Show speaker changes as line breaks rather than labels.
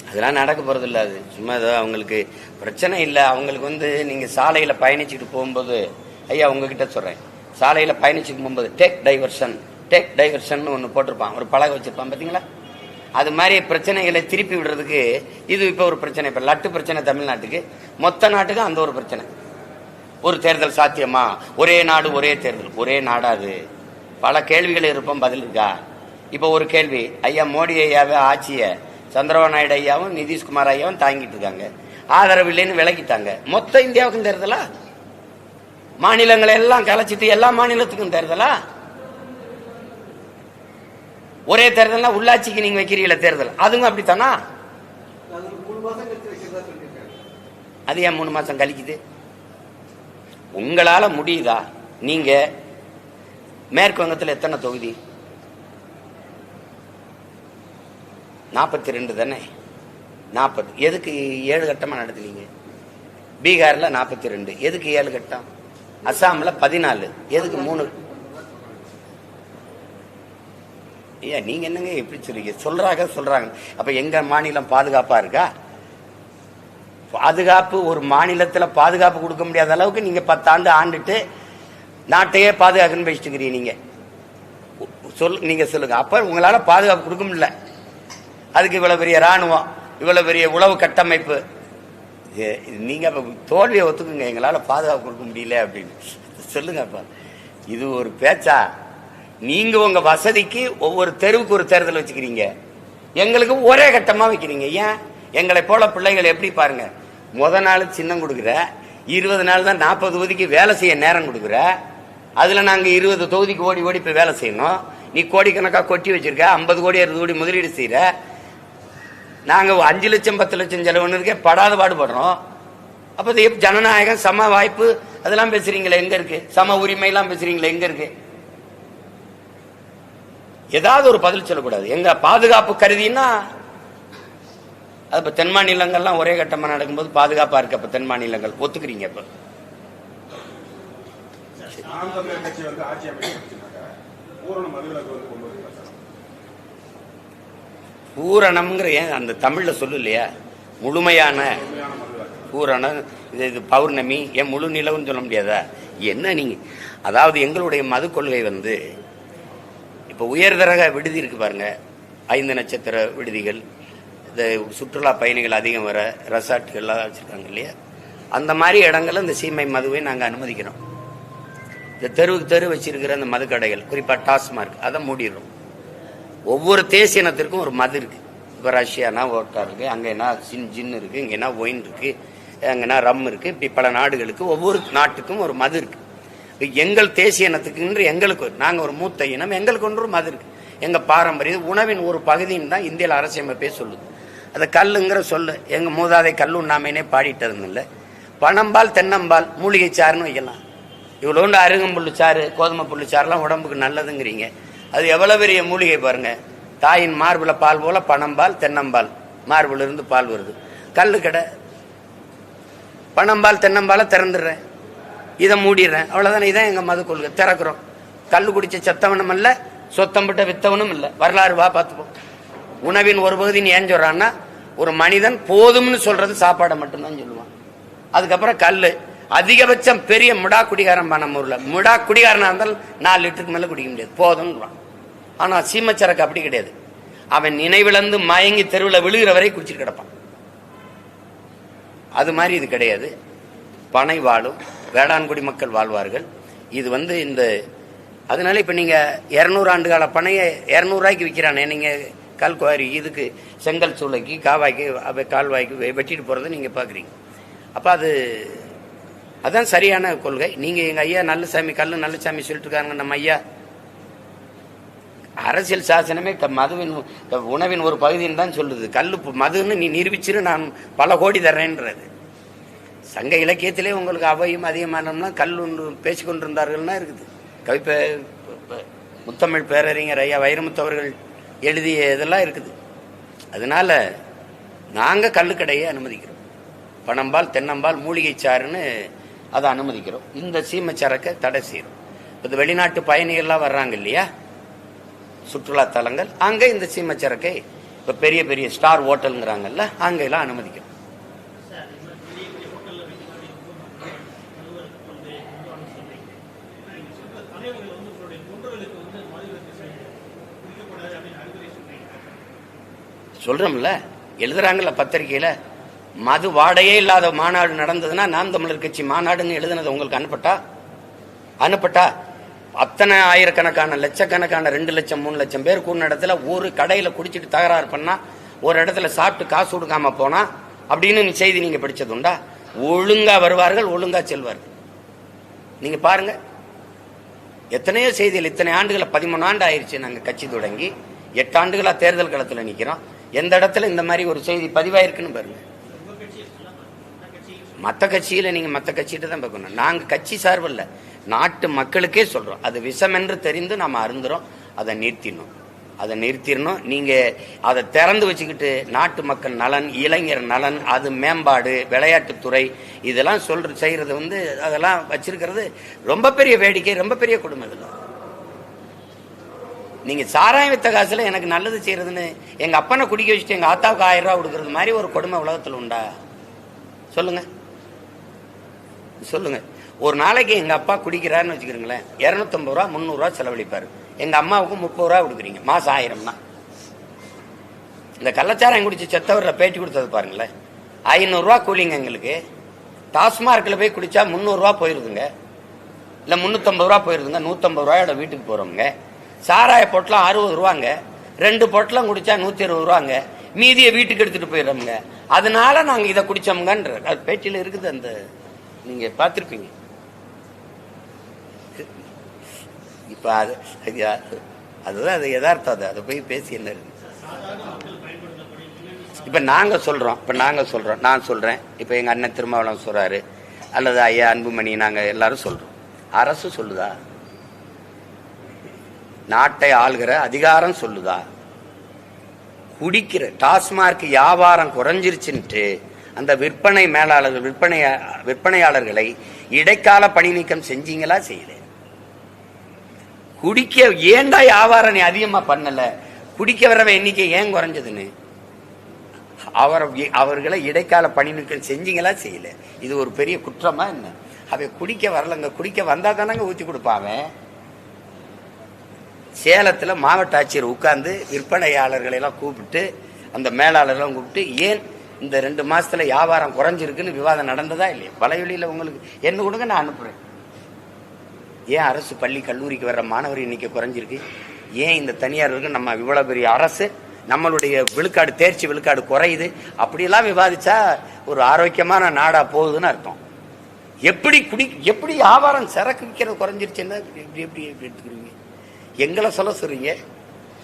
அதெல்லாம் நடக்க போறது இல்லை. அது சும்மா ஏதோ அவங்களுக்கு பிரச்சனை இல்லை. அவங்களுக்கு நீங்க சாலையில பயணிச்சுட்டு போகும்போது, ஐயா உங்ககிட்ட சொல்றேன், சாலையில பயணிச்சுட்டு போகும்போது டேக் டைவர்ஷன் ஒன்று போட்டிருப்பான், ஒரு பலகை வச்சிருப்பான் பாத்தீங்களா? அது மாதிரி பிரச்சனைகளை திருப்பி விடுறதுக்கு இது இப்ப ஒரு பிரச்சனை. இப்ப லட்டு பிரச்சனை தமிழ்நாட்டுக்கு, மொத்த நாட்டுக்கு அந்த ஒரு பிரச்சனை. ஒரு தேர்தல் சாத்தியமா? ஒரே நாடு ஒரே தேர்தல். ஒரே நாடாது பல கேள்விகள் இருப்போம், பதில் இருக்கா? இப்ப ஒரு கேள்வி, ஐயா மோடி ஐயாவே ஆட்சிய சந்திரபாபு நாயுடு ஐயாவும் நிதிஷ்குமார் ஐயாவும் தாங்கிட்டு இருக்காங்க, ஆதரவு இல்லைன்னு விலகிட்டாங்க. மொத்த இந்தியாவுக்கும் தேர்தலா? மாநிலங்களை எல்லாம் கலைச்சிட்டு எல்லா மாநிலத்துக்கும் தேர்தலா? ஒரே தேர்தல்னா உள்ளாட்சிக்கு நீங்க வைக்கிறீங்களா தேர்தல், அதுவும் அப்படித்தானா? அது ஏன் 3 மாசம் கழிக்குது? உங்களால முடியுதா? நீங்க மேற்கு வங்கத்தில் எத்தனை தொகுதி? 42 தானே? 40. எதுக்கு 7 கட்டமா நடத்துறீங்க? பீகார்ல 42, எதுக்கு 7 கட்டம்? அசாம்ல 14, எதுக்கு 3? ஐயா நீங்க என்னங்க எப்படி சொல்றாங்க? அப்ப எங்க மாநிலம் பாதுகாப்பா இருக்கா? பாதுகாப்பு ஒரு மாநிலத்துல பாதுகாப்பு கொடுக்க முடியாத அளவுக்கு நீங்க 10 ஆண்டு ஆண்டுட்டு நாட்டையே பாதுகாக்கணும்னு பேசிட்டு நீங்க நீங்க சொல்லுங்க. அப்ப உங்களால பாதுகாப்பு கொடுக்க முடியல. அதுக்கு இவ்வளவு பெரிய ராணுவம், இவ்வளவு பெரிய உளவு கட்டமைப்பு. நீங்க தோல்வியை ஒத்துக்குங்க, எங்களால பாதுகாப்பு கொடுக்க முடியல அப்படின்னு சொல்லுங்க. அப்ப இது ஒரு பேச்சா? நீங்க உங்க வசதிக்கு ஒவ்வொரு தெருவுக்கு ஒரு தேர்தல் வச்சுக்கிறீங்க, எங்களுக்கு ஒரே கட்டமா வைக்கிறீங்க. ஏன்? எங்களை போல பிள்ளைகள் எப்படி பாருங்க, முத நாள் சின்னம் கொடுக்குற, 20 நாள் தான் 40 தொகுதிக்கு வேலை செய்ய நேரம் கொடுக்குற, அதுல நாங்க 20 தொகுதிக்கு ஓடி ஓடி போய் வேலை செய்யணும். நீ கோடிக்கணக்கா கொட்டி வச்சிருக்க, 50 கோடி 60 கோடி முதலீடு செய்யற, நாங்க 5 லட்சம் 10 லட்சம் செலவுன்னு படாத பாடுபடுறோம். அப்ப ஜனநாயகம், சம வாய்ப்பு அதெல்லாம் பேசுறீங்களா? எங்க இருக்கு? சம உரிமை எல்லாம் பேசுறீங்களா? எங்க இருக்கு? ஏதாவது ஒரு பதில் சொல்லக்கூடாது. எங்க பாதுகாப்பு கருதினா அது தென் மாநிலங்கள்லாம் ஒரே கட்டமா நடக்கும்போது பாதுகாப்பா இருக்கு. அப்ப தென் மாநிலங்கள் ஒத்துக்கிறீங்க? இப்ப பூரணம்ங்கிற ஏன் அந்த தமிழ்ல சொல்லு இல்லையா? முழுமையான பூரணம், இது பௌர்ணமி, ஏன் முழு நிலவுன்னு சொல்ல முடியாதா? என்ன நீங்க? அதாவது எங்களுடைய மது கொள்கை இப்ப உயர்தரக விடுதி இருக்கு பாருங்க, 5 நட்சத்திர விடுதிகள், இந்த சுற்றுலா பயணிகள் அதிகம் வர ரெசார்ட்கள்லாம் வச்சிருக்காங்க இல்லையா? அந்த மாதிரி இடங்கள்ல இந்த சீமை மதுவை நாங்க அனுமதிக்கிறோம். இந்த தெருவுக்கு தெரு வச்சிருக்கிற அந்த மது கடைகள், குறிப்பா டாஸ்மார்க், அதை மூடிடுறோம். ஒவ்வொரு தேசிய இனத்திற்கும் ஒரு மது இருக்கு. இப்ப ரஷ்யானா வோட்கா இருக்கு, அங்கன்னா ஜின் இருக்கு, இங்கன்னா ஒயின் இருக்கு, அங்கன்னா ரம் இருக்கு. இப்படி பல நாடுகளுக்கு ஒவ்வொரு நாட்டுக்கும் ஒரு மது இருக்கு. எங்கள் தேசிய இனத்துக்கு எங்களுக்கு நாங்க ஒரு மூத்த இனம், எங்களுக்கு ஒன்று மது இருக்கு. எங்க பாரம்பரிய உணவின் ஒரு பகுதின்னு தான் இந்திய அரசியமைப்பே சொல்லுது. அது கல்லுங்கிற சொல்லு எங்க மூதாதை கல்லு உண்ணாமைனே பாடிட்டது இல்லை. பனம்பால், தென்னம்பால், மூலிகை சாறுன்னு வைக்கலாம். இவ்வளோண்டு அருகம்புல்லு சாறு, கோதுமை புல்லு சாறுலாம் உடம்புக்கு நல்லதுங்கிறீங்க. அது எவ்வளவு பெரிய மூலிகை பாருங்க. தாயின் மார்புல பால் போல பனம்பால், தென்னம்பால், மார்புல இருந்து பால் வருது. கல்லு கடை, பனம்பால் தென்னம்பால திறந்துடுறேன், இதை மூடிடுறேன், அவ்வளவுதானே. இதான் எங்க மது கொள்கை. திறக்கிறோம். கல்லு குடிச்ச செத்தவனும் இல்ல, சொத்தம்பிட்ட வித்தவனும் இல்ல. வரலாறு வா பார்த்துப்போம். உணவின் ஒரு பகுதி நீ ஏன் சொல்றான்னா, ஒரு மனிதன் போதும்னு சொல்றது சாப்பாடை மட்டும்தான் சொல்லுவான். அதுக்கப்புறம் கல்லு, அதிகபட்சம் பெரிய முடா குடிகாரம் நம்ம ஊர்ல. முடா குடிகாரனா இருந்தால் 4 லிட்டருக்கு மேல குடிக்க முடியாது, போதும்னு. ஆனா சீமச்சரக்கு அப்படி கிடையாது. அவன் நினைவிழந்து மயங்கி தெருவில் விழுகிற வரை குடிச்சிட்டு கிடப்பான். அது மாதிரி இது கிடையாது. பனை வாழும், வேளாண்குடி மக்கள் வாழ்வார்கள். இது இந்த அதனால இப்ப நீங்க 200 ஆண்டு கால பனையை 200 ரூபாய்க்கு விற்கிறானே, நீங்க கல்குவாரி இதுக்கு செங்கல் சூளைக்கு காவாய்க்கு கால்வாய்க்கு வெட்டிட்டு போறதை நீங்க பாக்குறீங்க. அப்ப அதான் சரியான கொள்கை. நீங்க எங்க ஐயா நல்லசாமி, கல்லு நல்லசாமி சொல்லிட்டு இருக்காங்க. நம்ம ஐயா அரசியல் சாசனமே மதுவின் உணவின் ஒரு பகுதின்னு தான் சொல்லுது. கல்லு மதுன்னு நீ நிரூபிச்சிரு, நான் பல கோடி தர்றேன்றது. சங்க இலக்கியத்திலே உங்களுக்கு அவையும் அதிகமானோம்னா கல் ஒன்று பேசிக்கொண்டிருந்தார்கள்னா இருக்குது. முத்தமிழ் பேரறிஞர் ஐயா வைரமுத்தவர்கள் எழுதிய இதெல்லாம் இருக்குது. அதனால நாங்க கல்லுக்கடையை அனுமதிக்கிறோம். பனம்பால், தென்னம்பால், மூலிகை சாறுன்னு அதை அனுமதிக்கிறோம். இந்த சீமை சரக்கை தடை செய்யறோம். இது வெளிநாட்டு பயணிகள்லாம் வர்றாங்க இல்லையா, சுற்றுலா தலங்கள் அங்க இந்த சீமச்சரக்கை இப்ப பெரிய பெரிய ஸ்டார் ஹோட்டல்ங்கிறாங்கல்ல அங்கெல்லாம் அனுமதிக்கும். சொல்றோம்ல, எழுதுறாங்கல்ல பத்திரிகையில, மது வாடையே இல்லாத மாநாடு நடந்ததுன்னா நாம் தமிழர் கட்சி மாநாடுன்னு எழுதுனது உங்களுக்கு அனுப்பட்டா அத்தனை ஆயிரக்கணக்கான லட்சக்கணக்கான 2 லட்சம் 3 லட்சம் பேர் கூடின இடத்துல ஒரு கடையில குடிச்சிட்டு தகராறு பண்ணா, ஒரு இடத்துல சாப்பிட்டு காசு கொடுக்காம போனா அப்படின்னு செய்தி நீங்க படிச்சதுண்டா? ஒழுங்கா வருவார்கள், ஒழுங்கா செல்வார்கள். நீங்க பாருங்க, எத்தனையோ செய்திகள். இத்தனை ஆண்டுகளை 13 ஆண்டு ஆயிடுச்சு நாங்க கட்சி தொடங்கி, 8 ஆண்டுகளா தேர்தல் களத்துல நிக்கிறோம். எந்த இடத்துல இந்த மாதிரி ஒரு செய்தி பதிவாயிருக்குன்னு பாருங்க. மற்ற கட்சியில நீங்க மற்ற கட்சிகிட்ட தான் பார்க்கணும். நாங்க கட்சி சார்பில்ல, நாட்டு மக்களுக்கே சொல்றோம். அது விஷம் என்று தெரிந்து நாம அருந்துறோம். அதை நிறுத்திடணும். நீங்க அதை திறந்து வச்சுக்கிட்டு நாட்டு மக்கள் நலன், இளைஞர் நலன், அது மேம்பாடு, விளையாட்டுத்துறை இதெல்லாம் செய்யறது அதெல்லாம் வச்சிருக்கிறது ரொம்ப பெரிய வேடிக்கை, ரொம்ப பெரிய கொடுமை. இதெல்லாம் நீங்க சாராயம் வித்த காசுல எனக்கு நல்லது செய்யறதுன்னு எங்க அப்பனை குடிக்க வச்சுட்டு எங்க ஆத்தாவுக்கு 1000 ரூபாய் கொடுக்கறது மாதிரி ஒரு கொடுமை உலகத்துல உண்டா? சொல்லுங்க. ஒரு நாளைக்கு எங்க அப்பா குடிக்கிறாருன்னு வச்சுக்கிறீங்களேன், 250 ரூபா 300 ரூபா செலவழிப்பாரு. எங்க அம்மாவுக்கு 30 ரூபா கொடுக்குறீங்க, மாசம் 1000 தான். இந்த கள்ளச்சாரம் குடிச்சு செத்தவர்ல பேட்டி கொடுத்தது பாருங்களேன், 500 ரூபா கூலிங்க எங்களுக்கு. டாஸ்மார்க்ல போய் குடிச்சா 300 ரூபா போயிருதுங்க, இல்ல 350 ரூபா போயிருதுங்க. 150 ரூபாயோட வீட்டுக்கு போறோம்ங்க. சாராய பொட்டலம் 60 ரூபாங்க, 2 பொட்டலம் குடிச்சா 120 ரூபாங்க. மீதியை வீட்டுக்கு எடுத்துட்டு போயிடுறோம்ங்க. அதனால நாங்க இதை குடிச்சோம்ங்கன்ற அது பேட்டியில இருக்குது. அந்த நீங்க பார்த்திருப்பீங்க. இப்ப அதுதான் அது யதார்த்தம். அதை போய் பேசி என்ன இருக்கு? இப்ப நாங்க சொல்றோம், நான் சொல்றேன், இப்ப எங்க அண்ணன் திருமாவளவன் சொல்றாரு, அல்லது ஐயா அன்புமணி, நாங்க எல்லாரும் சொல்றோம். அரசு சொல்லுதா? நாட்டை ஆள்கிற அதிகாரம் சொல்லுதா? குடிக்கிற டாஸ்மார்க் வியாபாரம் குறைஞ்சிருச்சுன்ட்டு அந்த விற்பனை மேலாளர்கள், விற்பனையாளர்களை இடைக்கால பணி நீக்கம் செஞ்சீங்களா? செய்யல. குடிக்க ஏண்டா வியாபாரம் நீ அதிகமா பண்ணல? குடிக்க வரவ எண்ணிக்கை ஏன் குறைஞ்சதுன்னு அவர்களை இடைக்கால பணி நீக்கம் செஞ்சீங்களா? செய்யல. இது ஒரு பெரிய குற்றமா என்ன? அவ குடிக்க வரலங்க, குடிக்க வந்தா தானங்க ஊத்தி கொடுப்பாங்க. சேலத்துல மாவட்ட ஆட்சியர் உட்கார்ந்து விற்பனையாளர்களை எல்லாம் கூப்பிட்டு, அந்த மேலாளர்லாம் கூப்பிட்டு, ஏன் இந்த 2 மாசத்துல வியாபாரம் குறைஞ்சிருக்குன்னு விவாதம் நடந்ததா இல்லையா? வலைவெளியில உங்களுக்கு என்ன கொடுங்க, நான் அனுப்புறேன். ஏன் அரசு பள்ளி கல்லூரிக்கு வர்ற மாணவர் எண்ணிக்கை குறைஞ்சிருக்கு? ஏன் இந்த தனியாருக்கு நம்ம இவ்வளவு பெரிய அரசு நம்மளுடைய விழுக்காடு, தேர்ச்சி விழுக்காடு குறையுது? அப்படியெல்லாம் விவாதிச்சா ஒரு ஆரோக்கியமான நாடா போகுதுன்னு அர்த்தம். எப்படி வியாபாரம் சரக்கு விற்கிறது குறைஞ்சிருச்சுன்னா எப்படி எடுத்துக்கிறீங்க? எங்களை சொல்றீங்க?